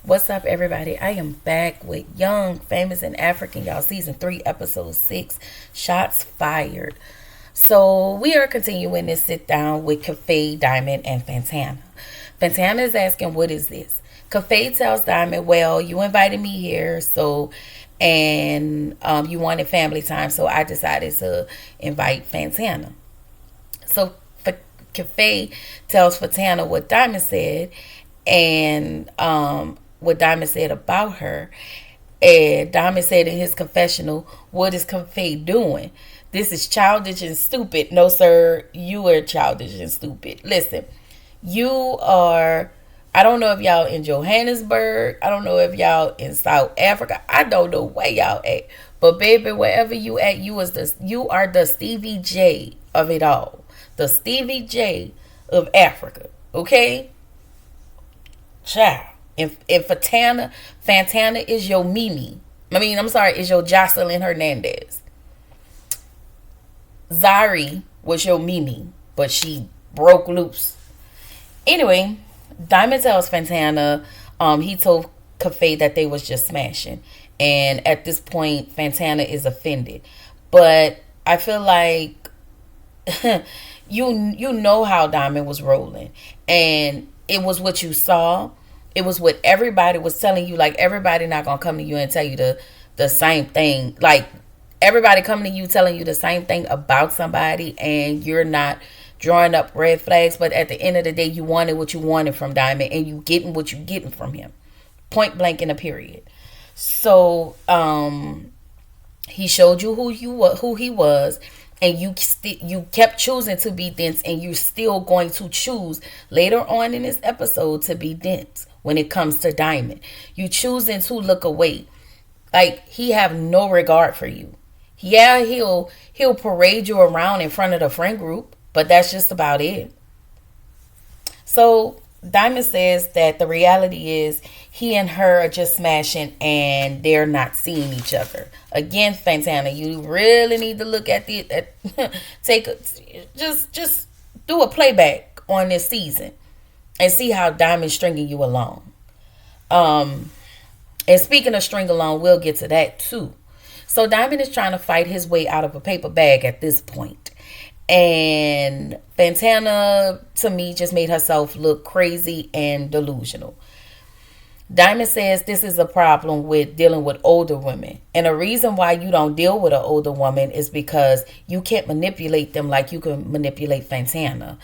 What's up, everybody? I am back with Young, Famous, and African, y'all. Season 3, Episode 6, Shots Fired. So, we are continuing this sit down with Cafe, Diamond, and Fantana. Fantana is asking, what is this? Cafe tells Diamond, well, you invited me here, and you wanted family time, so I decided to invite Fantana. So, Cafe tells Fantana what Diamond said, and what Diamond said about her. And Diamond said in his confessional, what is Cafe doing? This is childish and stupid. No, sir, you are childish and stupid. Listen, you are, I don't know if y'all in Johannesburg. I don't know if y'all in South Africa. I don't know where y'all at. But baby, wherever you at, you are the Stevie J of it all. The Stevie J of Africa. Okay? Child. If Fantana is your Mimi. I'm sorry, is your Jocelyn Hernandez. Zari was your Mimi, but she broke loose. Anyway, Diamond tells Fantana, he told Cafe that they was just smashing. And at this point, Fantana is offended. But I feel like you know how Diamond was rolling. And it was what you saw. It was what everybody was telling you. Like, everybody not going to come to you and tell you the same thing. Like, everybody coming to you telling you the same thing about somebody, and you're not drawing up red flags. But at the end of the day, you wanted what you wanted from Diamond, and you getting what you getting from him. Point blank in a period. So, he showed you who he was, and you kept choosing to be dense, and you're still going to choose later on in this episode to be dense when it comes to Diamond. You choosing to look away. Like, he have no regard for you. Yeah, he'll parade you around in front of the friend group, but that's just about it. So Diamond says that the reality is he and her are just smashing and they're not seeing each other. Again, Fantana, you really need to look at just do a playback on this season and see how Diamond's stringing you along. And speaking of string along, we'll get to that too. So Diamond is trying to fight his way out of a paper bag at this point. And Fantana, to me, just made herself look crazy and delusional. Diamond says this is a problem with dealing with older women. And the reason why you don't deal with an older woman is because you can't manipulate them like you can manipulate Fantana.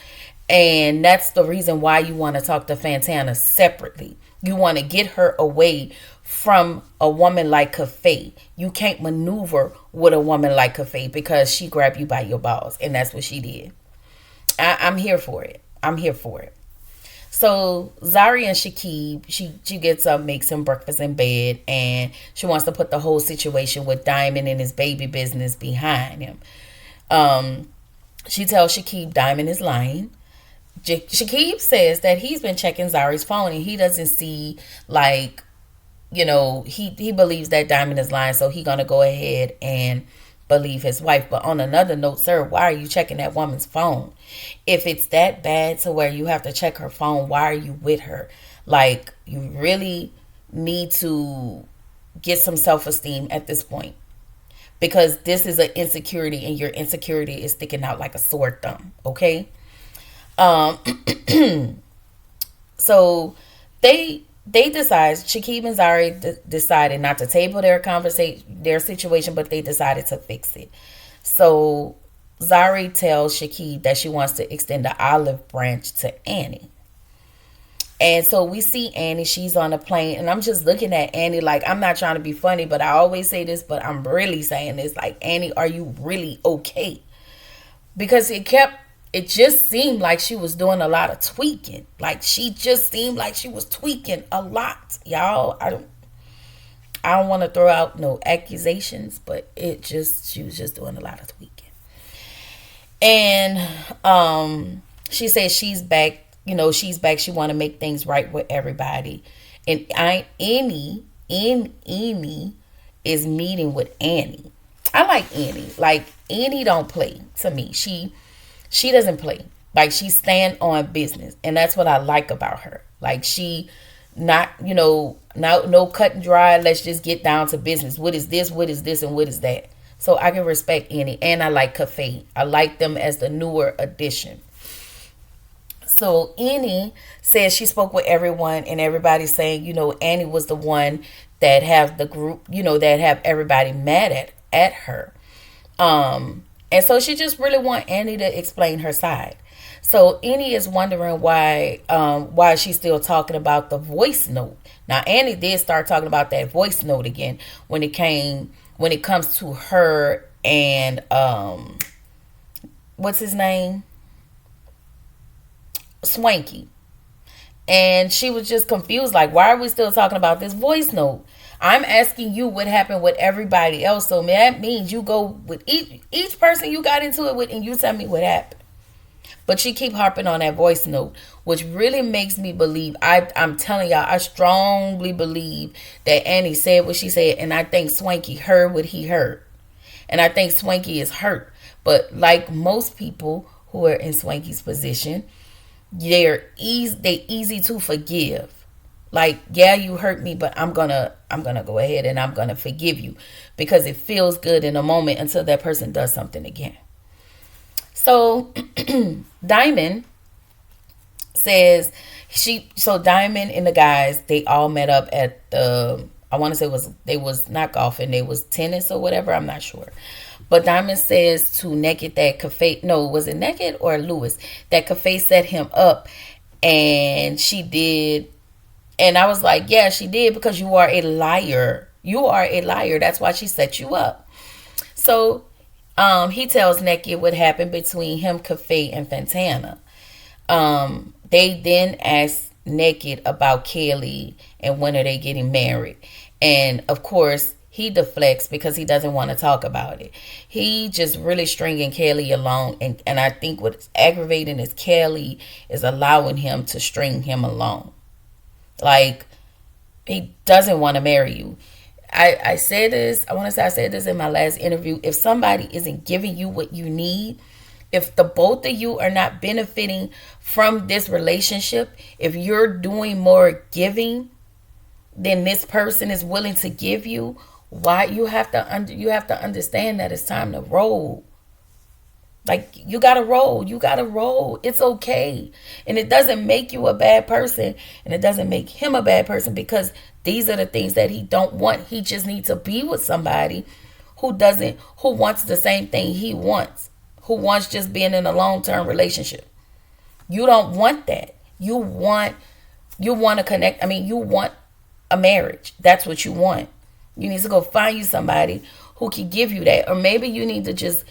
And that's the reason why you want to talk to Fantana separately. You want to get her away from a woman like Cafe. You can't maneuver with a woman like Cafe because she grabbed you by your balls. And that's what she did. I'm here for it. I'm here for it. So Zari and Shakib, she gets up, makes him breakfast in bed, and she wants to put the whole situation with Diamond and his baby business behind him. She tells Shakib Diamond is lying. Shakib says that he's been checking Zari's phone and he doesn't see, like, he believes that Diamond is lying, so he's gonna go ahead and believe his wife. But on another note, sir, why are you checking that woman's phone? If it's that bad to where you have to check her phone, why are you with her? Like, you really need to get some self-esteem at this point, because this is an insecurity and your insecurity is sticking out like a sore thumb. Okay. So they decide, Shakib and Zari decided not to table their situation, but they decided to fix it. So Zari tells Shakib that she wants to extend the olive branch to Annie. And so we see Annie, she's on a plane, and I'm just looking at Annie like, I'm not trying to be funny, but I always say this, but I'm really saying this, like, Annie, are you really okay? Because it just seemed like she was doing a lot of tweaking. Like, she just seemed like she was tweaking a lot. Y'all, I don't want to throw out no accusations, but she was just doing a lot of tweaking. And she says she's back. She's back. She want to make things right with everybody. And Annie is meeting with Annie. I like Annie. Like, Annie don't play to me. She doesn't play. Like, she stand on business. And that's what I like about her. Like, she Not, no cut and dry. Let's just get down to business. What is this? What is this? And what is that? So I can respect Annie, and I like Cafe. I like them as the newer addition. So Annie says she spoke with everyone, and everybody's saying, Annie was the one that have the group, that have everybody mad at her. And so she just really want Annie to explain her side. So Annie is wondering why she's still talking about the voice note. Now Annie did start talking about that voice note again when it comes to her and what's his name? Swanky. And she was just confused, like, why are we still talking about this voice note? I'm asking you what happened with everybody else. So that means you go with each person you got into it with, and you tell me what happened. But she keep harping on that voice note, which really makes me believe. I'm telling y'all, I strongly believe that Annie said what she said, and I think Swanky heard what he heard, and I think Swanky is hurt. But like most people who are in Swanky's position, they easy to forgive. Like, yeah, you hurt me, but I'm gonna go ahead and I'm gonna forgive you because it feels good in a moment until that person does something again. So Diamond says Diamond and the guys, they all met up at the, I want to say they was not golfing, they was tennis or whatever, I'm not sure. But Diamond says to Naked that Cafe, no, was it Naked or Lewis, that Cafe set him up, and she did. And I was like, yeah, she did, because you are a liar. You are a liar. That's why she set you up. So he tells Naked what happened between him, Cafe, and Fantana. They then ask Naked about Kelly and when are they getting married. And of course, he deflects because he doesn't want to talk about it. He just really stringing Kelly along. And I think what's aggravating is Kelly is allowing him to string him along. Like, he doesn't want to marry you. I said this, I said this in my last interview. If somebody isn't giving you what you need, if the both of you are not benefiting from this relationship, if you're doing more giving than this person is willing to give you, why you have to understand that it's time to roll. Like, you gotta roll. You gotta roll. It's okay. And it doesn't make you a bad person. And it doesn't make him a bad person, because these are the things that he don't want. He just needs to be with somebody who wants the same thing he wants. Who wants just being in a long-term relationship. You don't want that. You want to connect. I mean, you want a marriage. That's what you want. You need to go find you somebody who can give you that. Or maybe you need to just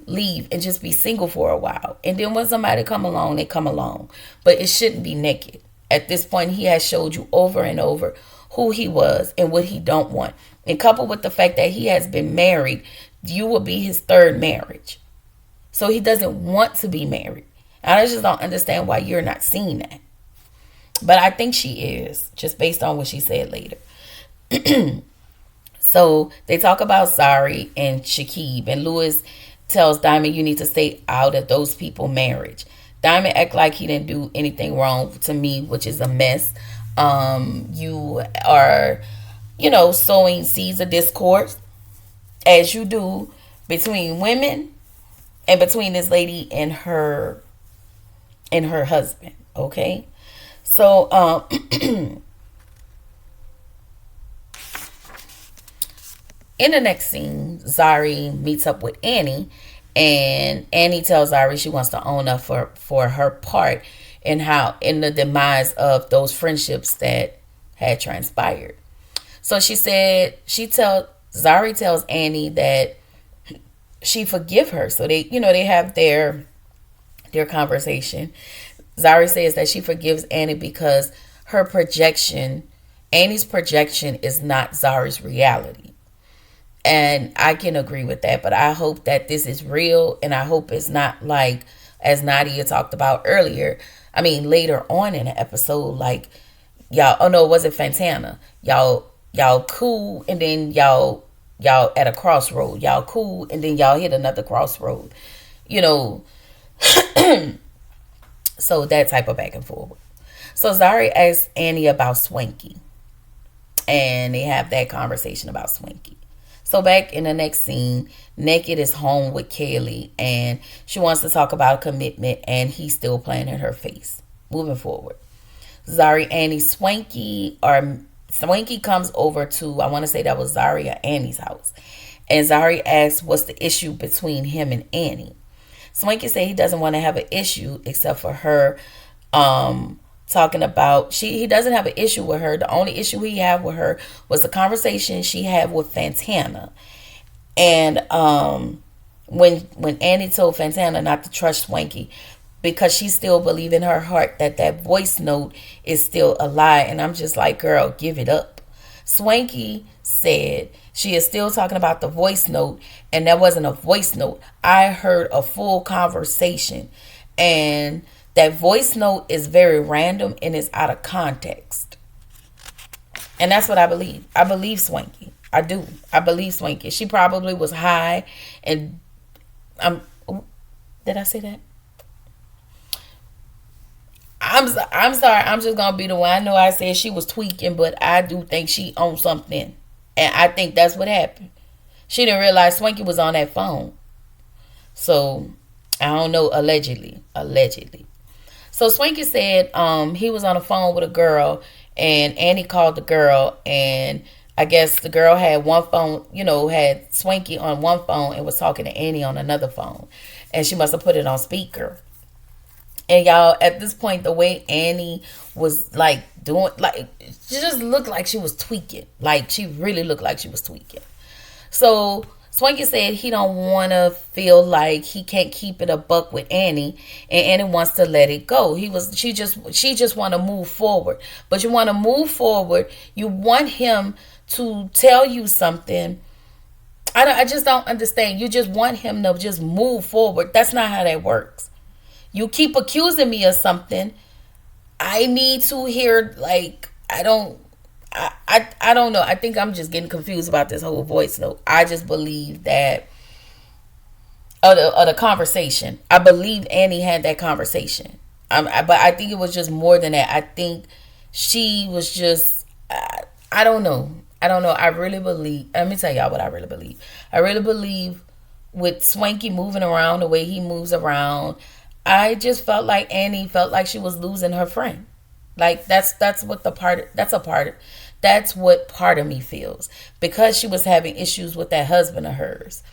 leave and just be single for a while. And then when somebody come along, they come along. But it shouldn't be naked. At this point, he has showed you over and over who he was and what he don't want. And coupled with the fact that he has been married, you will be his third marriage. So he doesn't want to be married. I just don't understand why you're not seeing that. But I think she is, just based on what she said later. So they talk about Zari and Shakib, and Lewis tells Diamond, you need to stay out of those people's marriage. Diamond act like he didn't do anything wrong to me, which is a mess. You are, sowing seeds of discord, as you do between women and between this lady and her husband. Okay, so in the next scene, Zari meets up with Annie, and Annie tells Zari she wants to own up for her part in the demise of those friendships that had transpired. So Zari tells Annie that she forgive her. So they have their conversation. Zari says that she forgives Annie because Annie's projection is not Zari's reality. And I can agree with that, but I hope that this is real, and I hope it's not like, as Nadia talked about earlier, later on in the episode, like, y'all, oh no, it wasn't Fantana. Y'all cool, and then y'all at a crossroad. Y'all cool, and then y'all hit another crossroad. So that type of back and forth. So Zari asks Annie about Swanky, and they have that conversation about Swanky. So back in the next scene, Naked is home with Kaylee, and she wants to talk about commitment, and he's still playing in her face. Moving forward, Zari, Annie, Swanky comes over to, I want to say that was Zari or Annie's house, and Zari asks what's the issue between him and Annie. Swanky said he doesn't want to have an issue except for her talking about he doesn't have an issue with her. The only issue he had with her was the conversation she had with Fantana. And when Annie told Fantana not to trust Swanky because she still believes in her heart that that voice note is still a lie. And I'm just like, girl, give it up. Swanky said she is still talking about the voice note, and that wasn't a voice note. I heard a full conversation, and that voice note is very random and is out of context. And that's what I believe. I believe Swanky. I do. I believe Swanky. She probably was high, and did I say that? I'm sorry. I'm just gonna be the one. I know I said she was tweaking, but I do think she owned something, and I think that's what happened. She didn't realize Swanky was on that phone. So I don't know. Allegedly. So Swanky said he was on the phone with a girl, and Annie called the girl, and I guess the girl had one phone, had Swanky on one phone and was talking to Annie on another phone, and she must have put it on speaker. And y'all, at this point, the way Annie was like doing, like, she just looked like she was tweaking. Like, she really looked like she was tweaking. So Swanky said he don't want to feel like he can't keep it a buck with Annie, and Annie wants to let it go. She just want to move forward. But you want to move forward. You want him to tell you something. I just don't understand. You just want him to just move forward. That's not how that works. You keep accusing me of something. I need to hear, like, I don't know. I think I'm just getting confused about this whole voice note. I just believe that of the conversation. I believe Annie had that conversation. But I think it was just more than that. I think she was just, I don't know. I really believe, let me tell y'all what I really believe. I really believe with Swanky moving around the way he moves around, I just felt like Annie felt like she was losing her friend. Like that's what part of me feels, because she was having issues with that husband of hers.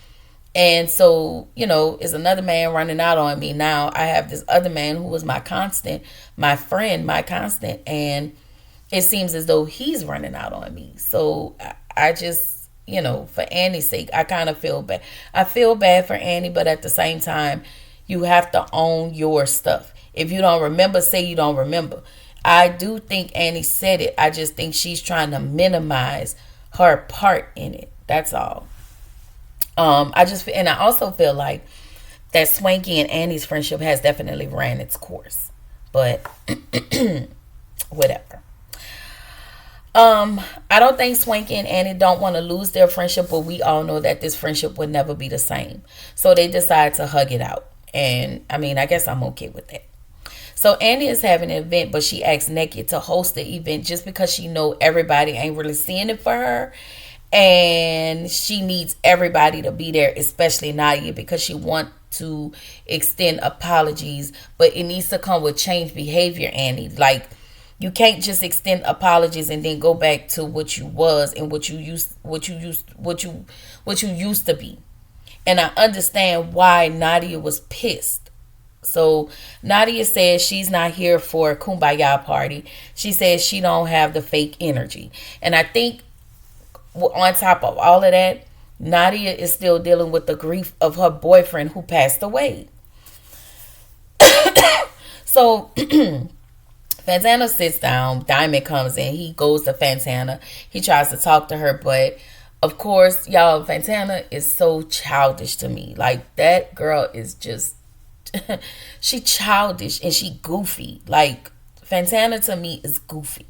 And so, is another man running out on me. Now I have this other man who was my constant, my friend, my constant, and it seems as though he's running out on me. So I just, for Annie's sake, I kind of feel bad. I feel bad for Annie, but at the same time, you have to own your stuff. If you don't remember, say you don't remember. I do think Annie said it. I just think she's trying to minimize her part in it. That's all. I also feel like that Swanky and Annie's friendship has definitely ran its course. But whatever. I don't think Swanky and Annie don't want to lose their friendship, but we all know that this friendship would never be the same. So they decide to hug it out. And I guess I'm okay with that. So Annie is having an event, but she asked Naked to host the event just because she know everybody ain't really seeing it for her. And she needs everybody to be there, especially Nadia, because she wants to extend apologies, but it needs to come with changed behavior, Annie. Like, you can't just extend apologies and then go back to what you was and what you used to be. And I understand why Nadia was pissed. So Nadia says she's not here for a kumbaya party. She says she don't have the fake energy. And I think on top of all of that, Nadia is still dealing with the grief of her boyfriend who passed away. So Fantana sits down. Diamond comes in. He goes to Fantana. He tries to talk to her, but of course, y'all, Fantana is so childish to me. Like, that girl is just, she childish and she goofy. Like, Fantana to me is goofy.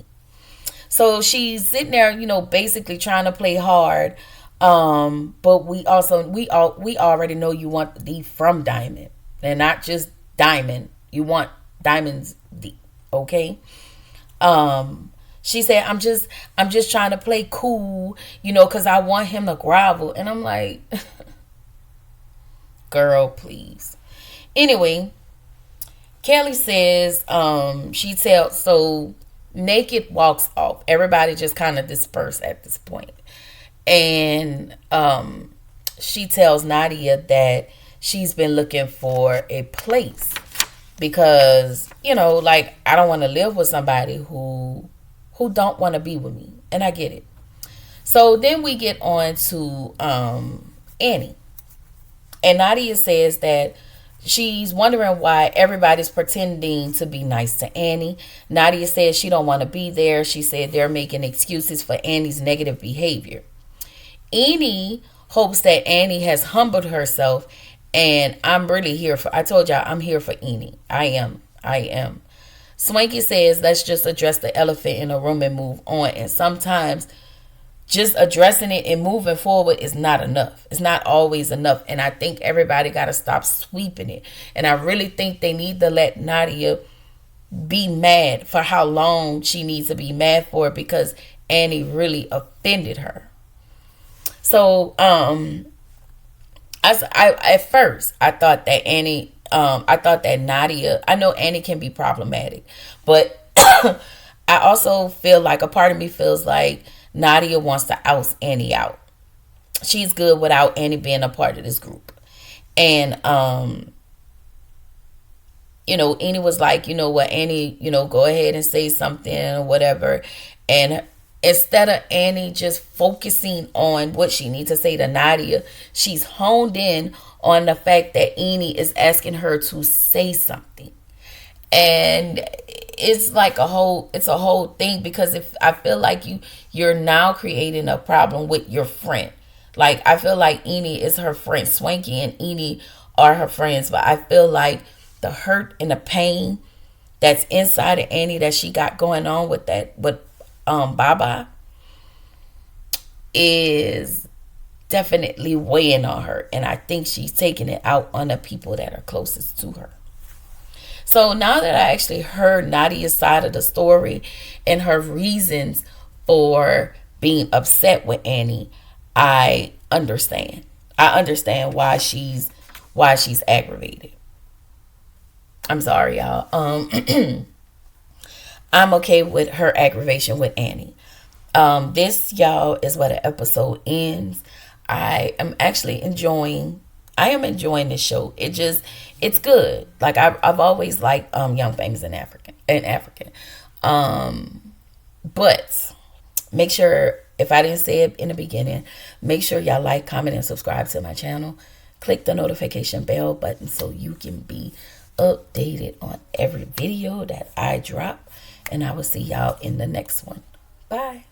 So she's sitting there, basically trying to play hard. But we already know you want the D from Diamond. And not just Diamond. You want Diamond's D. Okay? She said, I'm just trying to play cool, because I want him to grovel. And I'm like, girl, please. Anyway, Kelly says, so Naked walks off. Everybody just kind of dispersed at this point. And she tells Nadia that she's been looking for a place because, like, I don't want to live with somebody who don't want to be with me. And I get it. So then we get on to Annie. And Nadia says that she's wondering why everybody's pretending to be nice to Annie. Nadia says she don't want to be there. She said they're making excuses for Annie's negative behavior. Annie hopes that Annie has humbled herself, and I'm really here for, I told y'all, I'm here for Annie. I am. Swanky says, let's just address the elephant in the room and move on. And sometimes just addressing it and moving forward is not enough. It's not always enough. And I think everybody got to stop sweeping it. And I really think they need to let Nadia be mad for how long she needs to be mad for, because Annie really offended her. So, I at first I thought that Nadia, I know Annie can be problematic, but I also feel like a part of me feels like Nadia wants to oust Annie out. She's good without Annie being a part of this group. And, Annie was like, you know what, Annie, go ahead and say something or whatever. And instead of Annie just focusing on what she needs to say to Nadia, she's honed in on the fact that Annie is asking her to say something. And it's like a whole thing, because if I feel like you're now creating a problem with your friend. Like, I feel like Annie is her friend. Swanky and Annie are her friends, but I feel like the hurt and the pain that's inside of Annie that she got going on with Baba is definitely weighing on her, and I think she's taking it out on the people that are closest to her. So now that I actually heard Nadia's side of the story and her reasons for being upset with Annie, I understand. I understand why she's aggravated. I'm sorry, y'all. I'm okay with her aggravation with Annie. This, y'all, is where the episode ends. I am enjoying this show. It's good. Like, I've always liked Young, Famous, and African. But make sure, if I didn't say it in the beginning, make sure y'all like, comment, and subscribe to my channel. Click the notification bell button so you can be updated on every video that I drop. And I will see y'all in the next one. Bye.